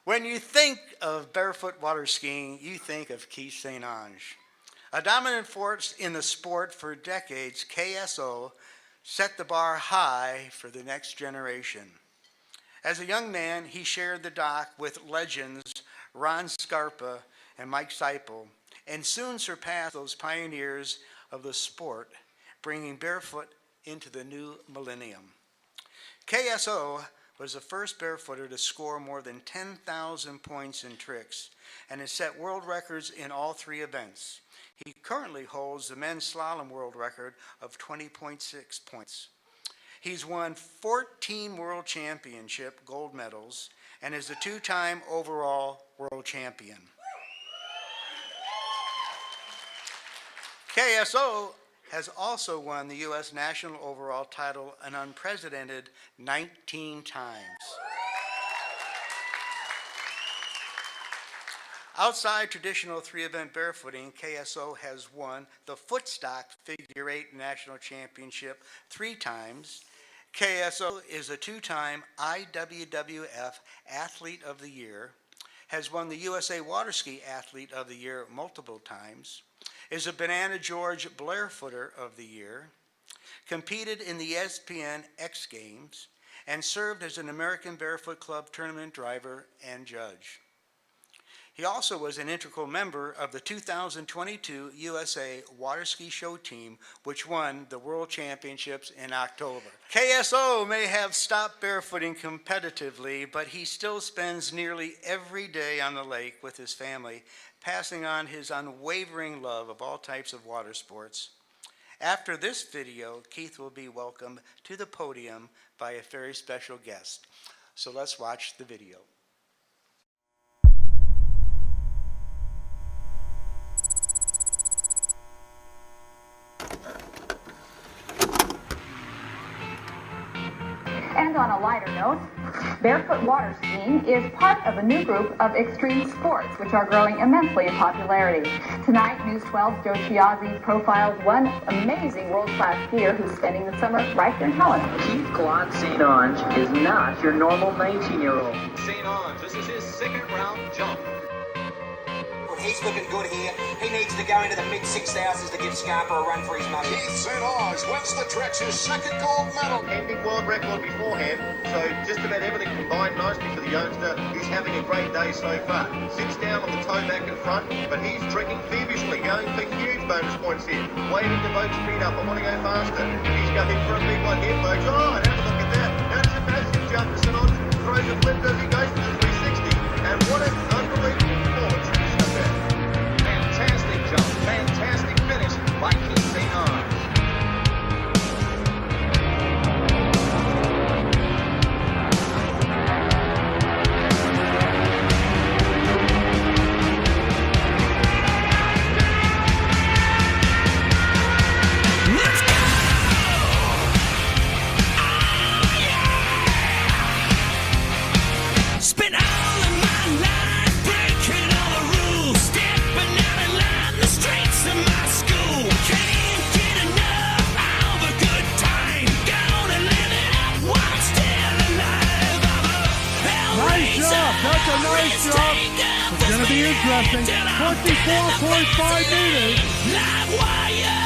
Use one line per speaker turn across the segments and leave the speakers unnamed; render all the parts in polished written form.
When you think of barefoot water skiing, you think of Keith St. Onge. A dominant force in the sport for decades, KSO set the bar high for the next generation. As a young man, he shared the dock with legends Ron Scarpa and Mike Seipel, and soon surpassed those pioneers of the sport, bringing barefoot into the new millennium. KSO was the first barefooter to score more than 10,000 points in tricks and has set world records in all three events. He currently holds the men's slalom world record of 20.6 points. He's won 14 world championship gold medals and is a two-time overall world champion. KSO has also won the U.S. national overall title an unprecedented 19 times. Outside traditional three-event barefooting, KSO has won the footstock figure eight national championship 3 times. KSO is a 2-time IWWF Athlete of the Year, has won the USA Water Ski Athlete of the Year multiple times, is a Banana George Blairfooter of the Year, competed in the ESPN X Games, and served as an American Barefoot Club tournament driver and judge. He also was an integral member of the 2022 USA Water Ski Show team, which won the World Championships in October. KSO may have stopped barefooting competitively, but he still spends nearly every day on the lake with his family, passing on his unwavering love of all types of water sports. After this video, Keith will be welcomed to the podium by a very special guest. So let's watch the video.
And on a lighter note, barefoot water skiing is part of a new group of extreme sports which are growing immensely in popularity. Tonight, News 12's Joe Chiazzi profiles one amazing world-class skier who's spending the summer right here in Helena.
Keith Claude St. Onge is not your normal 19-year-old.
St. Onge, this is his second round jump.
He's looking good here. He needs to go into the mid-6,000s to give Scarpa a run for his money.
Keith St. Onge wins the tricks, his second gold medal.
Pending world record beforehand, so just about everything combined nicely for the youngster. He's having a great day so far. Sits down on the toe back in front, but he's tricking feverishly, going for huge bonus points here. Waiting to vote speed up. I want to go faster. He's going for a big one here, folks. Oh, and have a look at that. That is a massive jump. St. Onge throws a flip as he goes to the 360. And what an unbelievable performance.
Fantastic jump, fantastic finish by Keith St. Onge.
Nice job. It's going to be interesting. 24.5 meters. Live wire,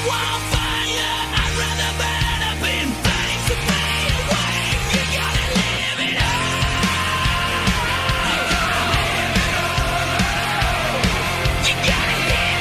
wildfire. I'd rather burn up in flames than fade away. You gotta live it up. You gotta live it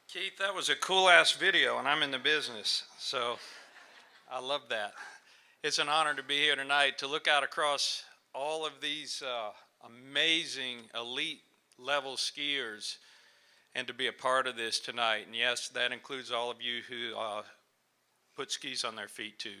Keith, that was a cool-ass video, and I'm in the business, so I love that. It's an honor to be here tonight to look out across all of these amazing elite level skiers and to be a part of this tonight. And yes, that includes all of you who put skis on their feet too.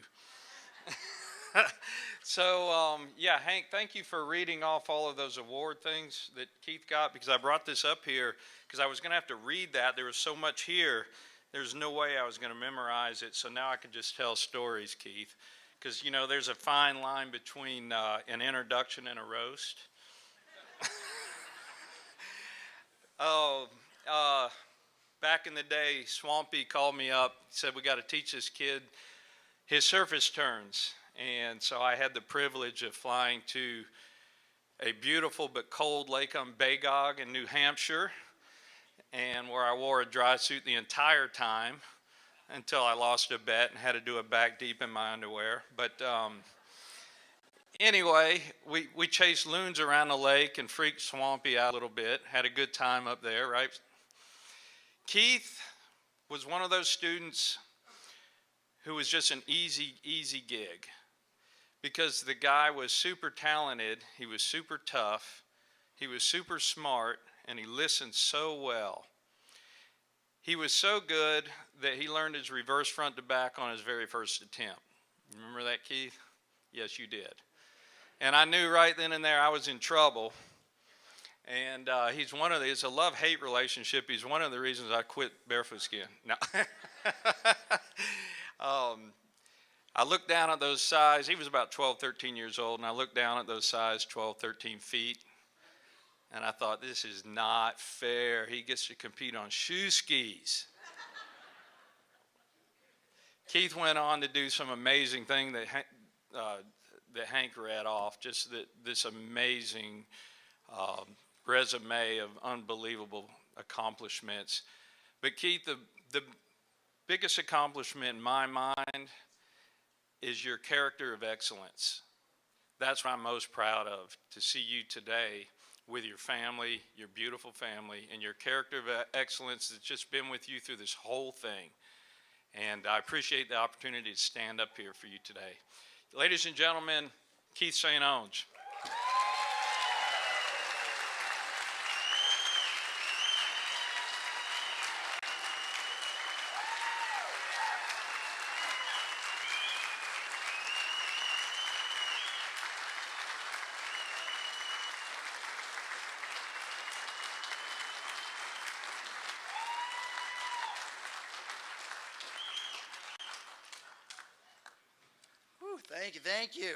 So, yeah, Hank, thank you for reading off all of those award things that Keith got, because I brought this up here because I was going to have to read that. There was so much here. There's no way I was going to memorize it, so now I can just tell stories, Keith, because, you know, there's a fine line between an introduction and a roast. Oh, back in the day, Swampy called me up, said, we got to teach this kid his surface turns. And so I had the privilege of flying to a beautiful but cold lake on Bagog in New Hampshire, and where I wore a dry suit the entire time until I lost a bet and had to do it back deep in my underwear. But anyway, we chased loons around the lake and freaked Swampy out a little bit. Had a good time up there, right? Keith was one of those students who was just an easy gig, because the guy was super talented, he was super tough, he was super smart, and he listened so well. He was so good that he learned his reverse front to back on his very first attempt. Remember that, Keith? Yes, you did. And I knew right then and there I was in trouble. And he's one of the, it's a love-hate relationship. He's one of the reasons I quit barefoot skiing. No. I looked down at those size. He was about 12, 13 years old, and I looked down at those size 12, 13 feet, and I thought, this is not fair. He gets to compete on shoe skis. Keith went on to do some amazing thing that Hank read off, just this amazing resume of unbelievable accomplishments. But Keith, the biggest accomplishment in my mind is your character of excellence. That's what I'm most proud of, to see you today with your family, your beautiful family, and your character of excellence that's just been with you through this whole thing. And I appreciate the opportunity to stand up here for you today. Ladies and gentlemen, Keith St. Onge.
Thank you.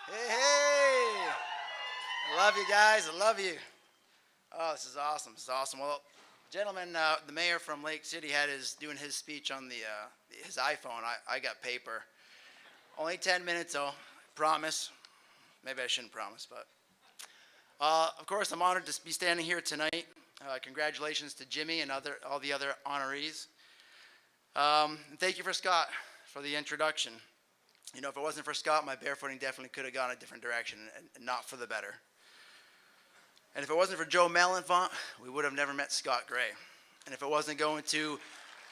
Hey, hey. I love you guys. I love you. Oh, this is awesome. This is awesome. Well, gentlemen, the mayor from Lake City had doing his speech on his iPhone. I got paper. Only 10 minutes, though. Promise. Maybe I shouldn't promise, but. Of course, I'm honored to be standing here tonight. Congratulations to Jimmy and all the other honorees. And thank you for Scott for the introduction. You know, if it wasn't for Scott, my barefooting definitely could have gone a different direction, and not for the better. And if it wasn't for Joe Malenfant, we would have never met Scott Gray. And if it wasn't going to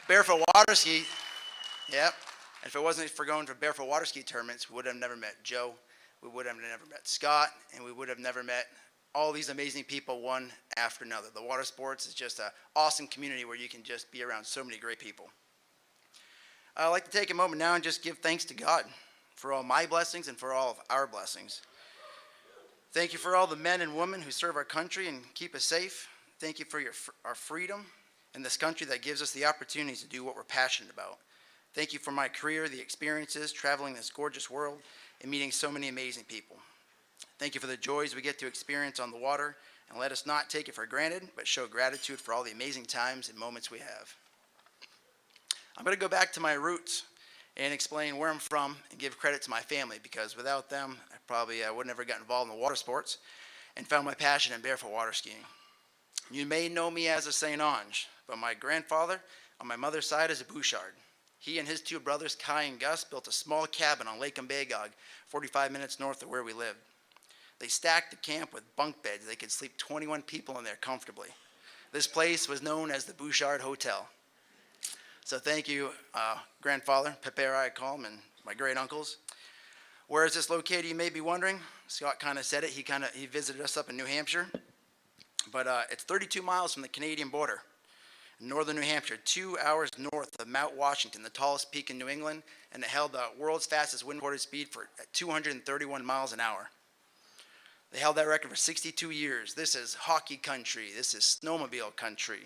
barefoot water ski, yep. And if it wasn't for going to barefoot water ski tournaments, we would have never met Joe. We would have never met Scott, and we would have never met all these amazing people one after another. The water sports is just an awesome community where you can just be around so many great people. I'd like to take a moment now and just give thanks to God for all my blessings and for all of our blessings. Thank you for all the men and women who serve our country and keep us safe. Thank you for our freedom in this country that gives us the opportunity to do what we're passionate about. Thank you for my career, the experiences, traveling this gorgeous world, and meeting so many amazing people. Thank you for the joys we get to experience on the water, and let us not take it for granted, but show gratitude for all the amazing times and moments we have. I'm going to go back to my roots and explain where I'm from and give credit to my family, because without them, I would never got involved in the water sports and found my passion in barefoot water skiing. You may know me as a St. Onge, but my grandfather on my mother's side is a Bouchard. He and his two brothers, Kai and Gus, built a small cabin on Lake Bagog, 45 minutes north of where we lived. They stacked the camp with bunk beds. They could sleep 21 people in there comfortably. This place was known as the Bouchard Hotel. So thank you, grandfather, Pepera I call him, and my great uncles. Where is this located, you may be wondering? Scott kind of said it. He visited us up in New Hampshire. But it's 32 miles from the Canadian border, in northern New Hampshire, 2 hours north of Mount Washington, the tallest peak in New England, and it held the world's fastest wind recorded speed for 231 miles an hour. They held that record for 62 years. This is hockey country. This is snowmobile country.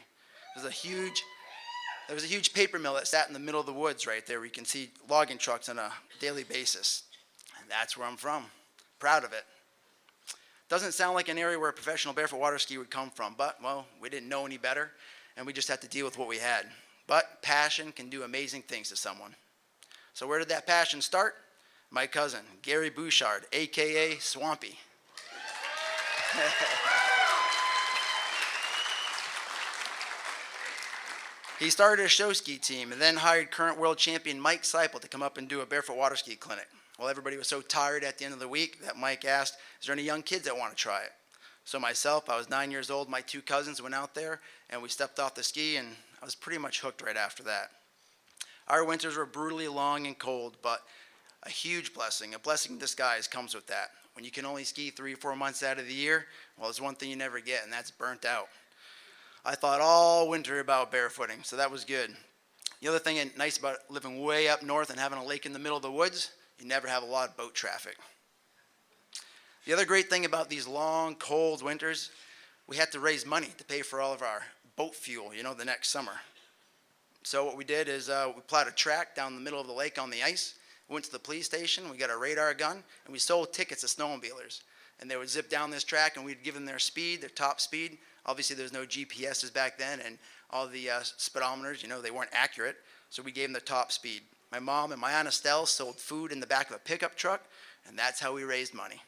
There was a huge paper mill that sat in the middle of the woods right there where you can see logging trucks on a daily basis. And that's where I'm from. Proud of it. Doesn't sound like an area where a professional barefoot water ski would come from, but, well, we didn't know any better, and we just had to deal with what we had. But passion can do amazing things to someone. So where did that passion start? My cousin, Gary Bouchard, a.k.a. Swampy. He started a show ski team and then hired current world champion Mike Seipel to come up and do a barefoot water ski clinic. Well, everybody was so tired at the end of the week that Mike asked, is there any young kids that want to try it? So myself, I was 9 years old, my two cousins went out there, and we stepped off the ski, and I was pretty much hooked right after that. Our winters were brutally long and cold, but a huge blessing, a blessing in disguise comes with that. When you can only ski 3 or 4 months out of the year, well, there's one thing you never get, and that's burnt out. I thought all winter about barefooting, so that was good. The other thing nice about living way up north and having a lake in the middle of the woods, you never have a lot of boat traffic. The other great thing about these long, cold winters, we had to raise money to pay for all of our boat fuel, the next summer. So what we did is we plowed a track down the middle of the lake on the ice. We went to the police station, we got a radar gun, and we sold tickets to snowmobilers. And they would zip down this track, and we'd give them their speed, their top speed. Obviously, there's no GPSs back then, and all the speedometers, they weren't accurate. So we gave them the top speed. My mom and my Aunt Estelle sold food in the back of a pickup truck, and that's how we raised money.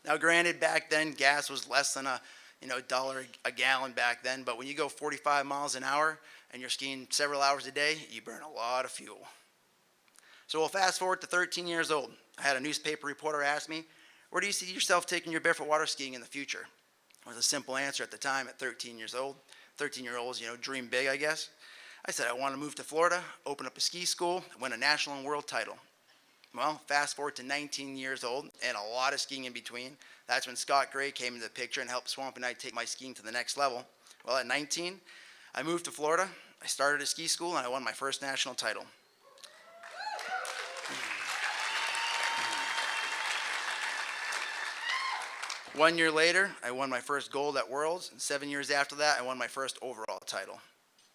Now, granted, back then, gas was less than a $1 a gallon back then, but when you go 45 miles an hour and you're skiing several hours a day, you burn a lot of fuel. So we'll fast forward to 13 years old. I had a newspaper reporter ask me, where do you see yourself taking your barefoot water skiing in the future? It was a simple answer at the time at 13 years old. 13-year-olds, dream big, I guess. I said I want to move to Florida, open up a ski school, win a national and world title. Well, fast forward to 19 years old and a lot of skiing in between. That's when Scott Gray came into the picture and helped Swamp and I take my skiing to the next level. Well, at 19, I moved to Florida. I started a ski school and I won my first national title. One year later, I won my first gold at Worlds, and 7 years after that, I won my first overall title.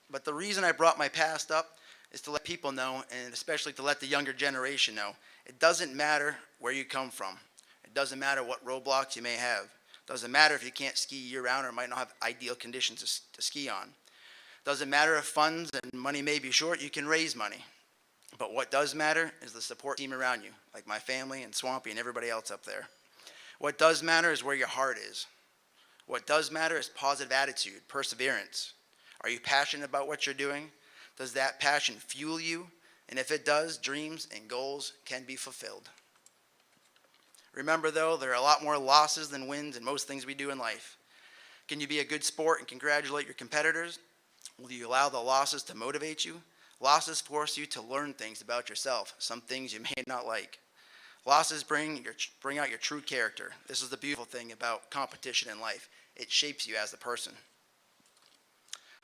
But the reason I brought my past up is to let people know, and especially to let the younger generation know, it doesn't matter where you come from. It doesn't matter what roadblocks you may have. It doesn't matter if you can't ski year-round or might not have ideal conditions to ski on. It doesn't matter if funds and money may be short, you can raise money. But what does matter is the support team around you, like my family and Swampy and everybody else up there. What does matter is where your heart is. What does matter is positive attitude, perseverance. Are you passionate about what you're doing? Does that passion fuel you? And if it does, dreams and goals can be fulfilled. Remember, though, there are a lot more losses than wins in most things we do in life. Can you be a good sport and congratulate your competitors? Will you allow the losses to motivate you? Losses force you to learn things about yourself, some things you may not like. Losses bring out your true character. This is the beautiful thing about competition in life. It shapes you as a person.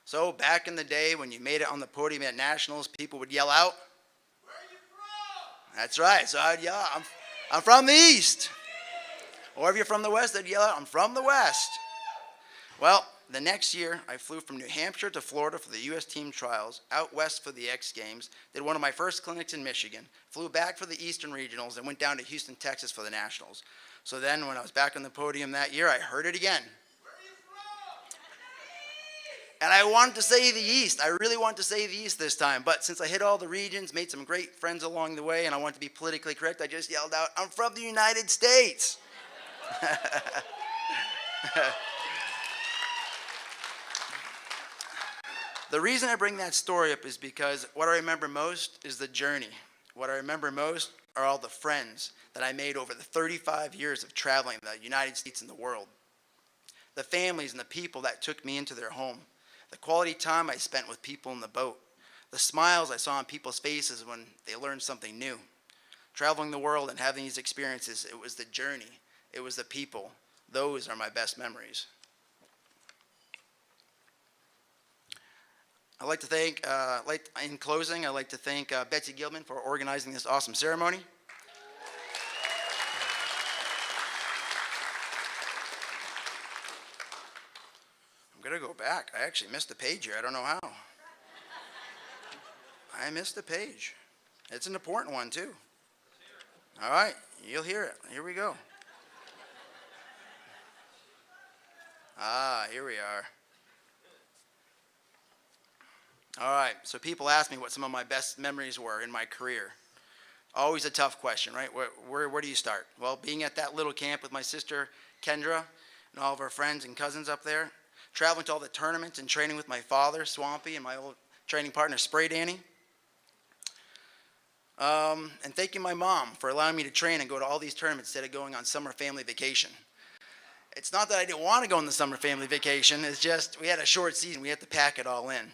So back in the day when you made it on the podium at nationals, people would yell out, "Where are you from?" That's right. So I'd yell out, I'm from the East. Or if you're from the West, I'd yell out, "I'm from the West." Well, the next year, I flew from New Hampshire to Florida for the U.S. team trials, out west for the X Games, did one of my first clinics in Michigan, flew back for the Eastern Regionals, and went down to Houston, Texas for the Nationals. So then, when I was back on the podium that year, I heard it again. "Where are you from?" And I wanted to say the East. I really wanted to say the East this time, but since I hit all the regions, made some great friends along the way, and I wanted to be politically correct, I just yelled out, "I'm from the United States." The reason I bring that story up is because what I remember most is the journey. What I remember most are all the friends that I made over the 35 years of traveling the United States and the world. The families and the people that took me into their home. The quality time I spent with people in the boat. The smiles I saw on people's faces when they learned something new. traveling the world and having these experiences. It was the journey. It was the people. Those are my best memories. I'd like to thank, in closing, I'd like to thank Betsy Gilman for organizing this awesome ceremony. I'm going to go back. I actually missed a page here. I don't know how. I missed a page. It's an important one, too. All right, you'll hear it. Here we go. Here we are. All right, so people ask me what some of my best memories were in my career. Always a tough question, right? Where do you start? Well, being at that little camp with my sister, Kendra, and all of our friends and cousins up there, traveling to all the tournaments and training with my father, Swampy, and my old training partner, Spray Danny. And thanking my mom for allowing me to train and go to all these tournaments instead of going on summer family vacation. It's not that I didn't want to go on the summer family vacation, it's just we had a short season, we had to pack it all in.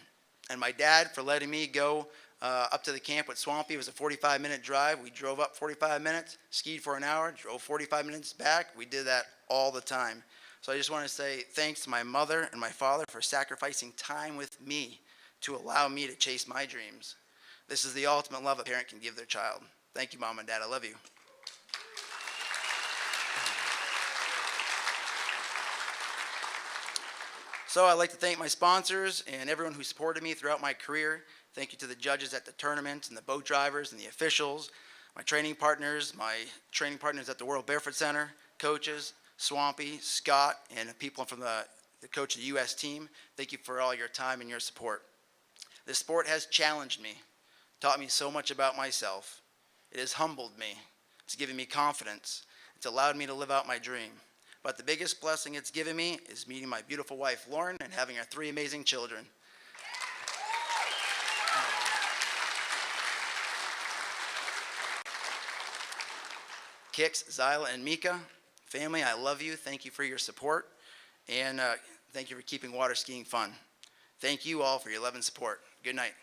And my dad for letting me go up to the camp with Swampy. It was a 45-minute drive. We drove up 45 minutes, skied for an hour, drove 45 minutes back. We did that all the time. So I just want to say thanks to my mother and my father for sacrificing time with me to allow me to chase my dreams. This is the ultimate love a parent can give their child. Thank you, Mom and Dad. I love you. So I'd like to thank my sponsors and everyone who supported me throughout my career. Thank you to the judges at the tournament and the boat drivers and the officials, my training partners at the World Barefoot Center, coaches, Swampy, Scott, and people from the coach of the U.S. team. Thank you for all your time and your support. This sport has challenged me, taught me so much about myself. It has humbled me. It's given me confidence. It's allowed me to live out my dream. But the biggest blessing it's given me is meeting my beautiful wife, Lauren, and having our 3 amazing children. Kix, Zyla, and Mika, family, I love you. Thank you for your support. And thank you for keeping water skiing fun. Thank you all for your love and support. Good night.